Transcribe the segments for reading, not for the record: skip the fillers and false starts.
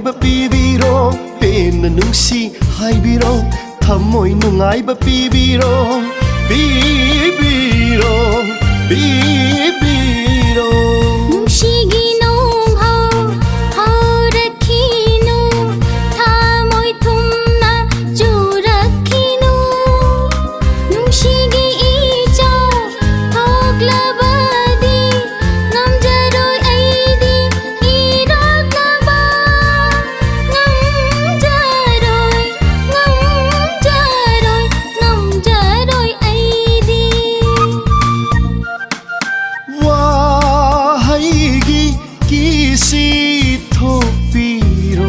ꯅꯨꯡꯉꯥꯏꯕ ꯄꯤꯕꯤꯔꯣ ꯄꯦꯟꯅ ꯅꯨꯡꯁꯤ ꯍꯥꯏꯕꯤꯔꯣ ꯊꯃꯣꯏ ꯅꯨꯡꯉꯥꯏꯕ ꯄꯤꯕꯤꯔꯣ ꯄꯤꯕꯤꯔꯣ ꯄꯤꯕꯤꯔꯣ ꯅꯨꯡꯁꯤꯒꯤ ꯅꯣꯡꯍꯧ ꯍꯧꯔꯛꯈꯤꯅꯨ ꯊꯃꯣꯏ ꯊꯨꯝꯅ ꯆꯨꯔꯛꯈꯤꯅꯨ ꯅꯨꯡꯁꯤꯒꯤ ꯏꯆꯥꯎ ꯊꯣꯛꯂꯕꯗꯤ ꯉꯝꯖꯔꯣꯏ ꯑꯩꯗꯤ ꯏꯔꯛꯂꯕ ꯉꯝꯖꯔꯣꯏ ꯑꯩꯗꯤ 와하이기 기시 토피로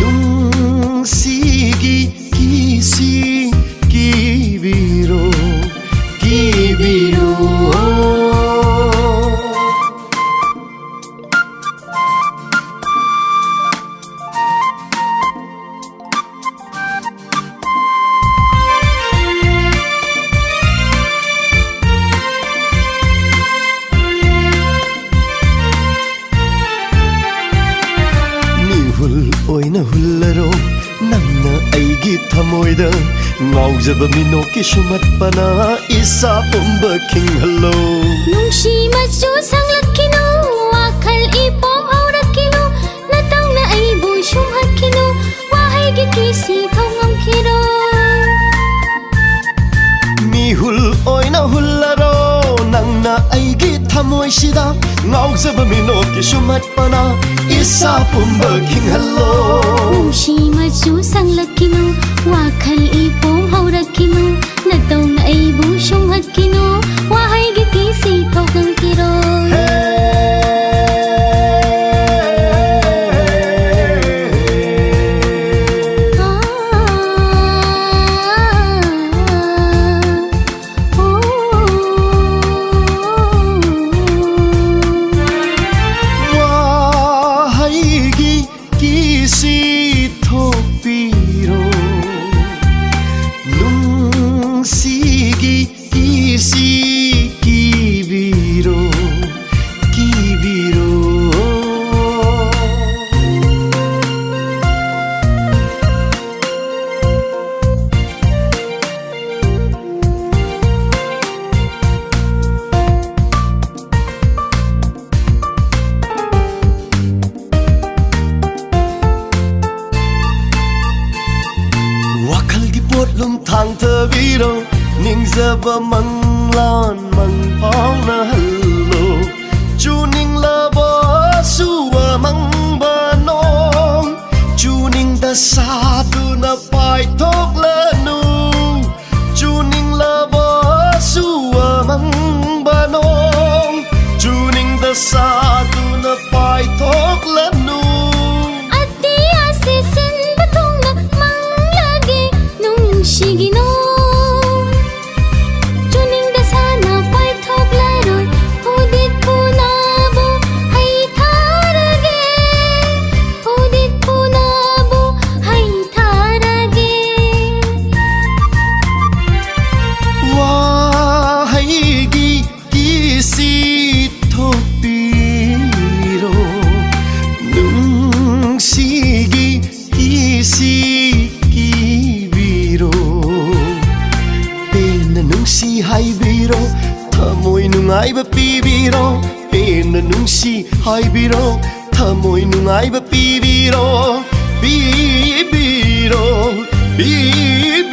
뭉시기 기시 기비로 기비로 오이나 훌러로 낭나 아이기 타모이다 ngawjaba minoki shumatpana isa pumba king hello ꯅꯨꯡꯁꯤ ꯃꯆꯨ ꯁꯪꯂꯛꯈꯤꯅꯨ ꯋꯥꯈꯜ ꯏꯄꯣꯝ ꯍꯧꯔꯛꯈꯤꯅꯨ ꯅꯇꯧꯅ ꯑꯩꯕꯨ ꯁꯨꯝꯍꯠꯈꯤꯅꯨ ꯋꯥꯍꯩꯒꯤ ꯀꯤꯁꯤ ꯊꯧꯉꯝꯈꯤꯔꯣꯏ mihul oina hullaro nangna aigi thamoisida ngawjaba minoki shumatpana isa pumba king hello ꯅꯨꯡꯁꯤ ꯃꯆꯨ ꯁꯪꯂꯛꯈꯤꯅꯨ ꯋꯥꯈꯜ ꯏꯄꯣꯝ ꯍꯧꯔꯛꯈꯤꯅꯨ ꯅꯇꯧꯅ ꯑꯩꯕꯨ ꯁꯨꯝꯍꯠꯈꯤꯅꯨ ꯋꯥꯍꯩꯒꯤ ꯀꯤꯁꯤ ꯊꯧꯉꯝꯈꯤꯔꯣꯏ 와하이기 기시 토피로 뭉시기 기시 기비로 기비로 wakalgi potlum thang thaviro ningzaba manglan mangpauna hallo chuning labo suwa mangbano chuning da sadu na pai thok lanu chuning labo suwa mangbano chuning da sadu na pai thok lanu ꯑꯇꯤꯌꯥꯁꯤ ꯁꯤꯟꯕ ꯊꯨꯡꯅ ꯃꯪꯂꯒꯦ ꯅꯨꯡꯁꯤꯒꯤ ꯅꯣꯡ ꯆꯨꯅꯤꯡꯗ ꯁꯥꯅ ꯄꯥꯏꯊꯣꯛꯂꯔꯣꯏ ꯍꯧꯗꯤꯠ ꯄꯨꯅꯕꯨ ꯍꯩꯊꯥꯔꯒꯦ ꯍꯧꯗꯤꯠ ꯄꯨꯅꯕꯨ ꯍꯩꯊꯥꯔꯒꯦ 와하이기 기시 토피로 뭉시기 기시 기비로 펜나 뭉시 하이비로 타모이 누아이바 삐비로 펜나 뭉시 하이비로 타모이 누아이바 삐비로 삐비로 삐비로